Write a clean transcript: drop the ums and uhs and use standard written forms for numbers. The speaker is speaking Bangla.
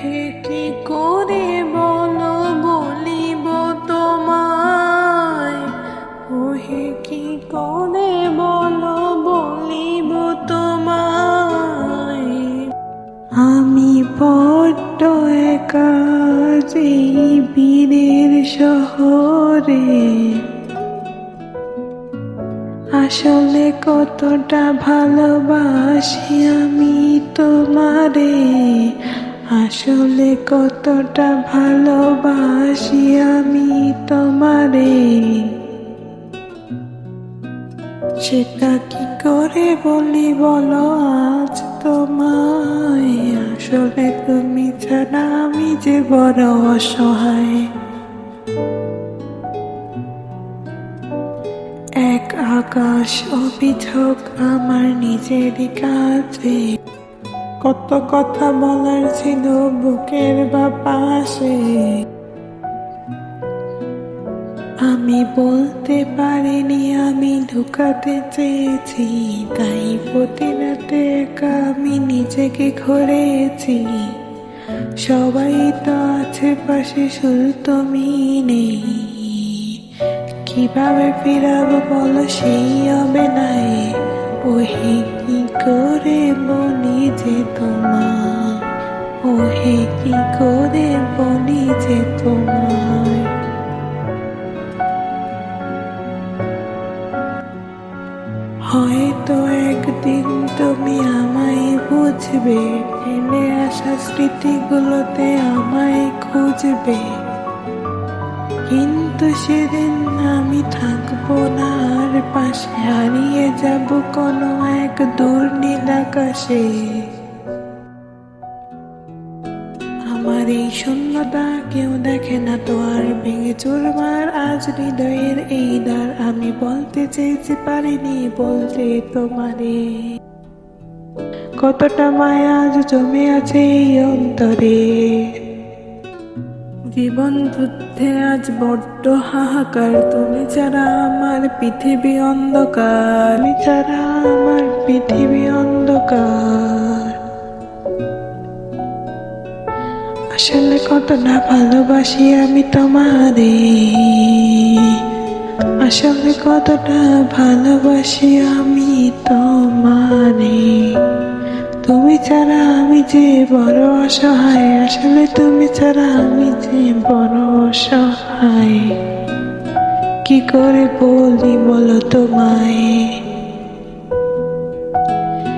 হে কি করে বলো বলিব তোমায়, ও হে কি করে বলো বলিব তোমায়। আমি বড্ড একা এই বীরের শহরে, আসলে কতটা ভালোবাসি আমি তোমারে, আসলে কতটা ভালোবাসি আমি তোমারে। সেটা কি করে বলি বলো আজ তোমায়, আসলে তুমি ছাড়া আমি যে বড় অসহায়। এক আকাশ অবিচক আমার নিজেরই কাছে, কত কথা বলার ছিল বুকের বাপাশে, আমি বলতে পারিনি, আমি লুকাতে চেয়েছি, তাই প্রতি রাতে একা আমি নিজেকে ঘরেছি। সবাই তো আছে পাশে, শুধু তুমি নেই, কিভাবে ফিরাবো বলো সেই হবে নাই। ওহে কি করে বলি যে তোমায়, ওহে কি করে বলি যে তোমায়। হয়তো একদিন তুমি আমায় বুঝবে, ফেলে আসা স্মৃতিগুলোতে আমায় খুঁজবে, কিন্তু সেদিন আমি থাকবো না আর পাশে, হারিয়ে যাব কোনো এক দূর নীল আকাশে। আমার এই শূন্যতা কেউ দেখে না তো আর, ভেঙে চুরমার আজ হৃদয়ের এই দ্বার, আমি বলতে চেয়েছি পারিনি বলতে তোমারে, কতটা মায়া আজ জমে আছে এই অন্তরে। জীবন যুদ্ধে আজ বড্ড হাহাকার, তুমি ছাড়া আমার পৃথিবী অন্ধকার, তুমি ছাড়া আমার পৃথিবী অন্ধকার। আসলে কতটা ভালোবাসি আমি তোমারে, আসলে কতটা ভালোবাসি আমি তোমারে। তুমি ছাড়া আমি যে বড় অসহায়, আসলে তুমি ছাড়া আমি যে বড় অসহায়। কি করে বলি বলো তোমায়।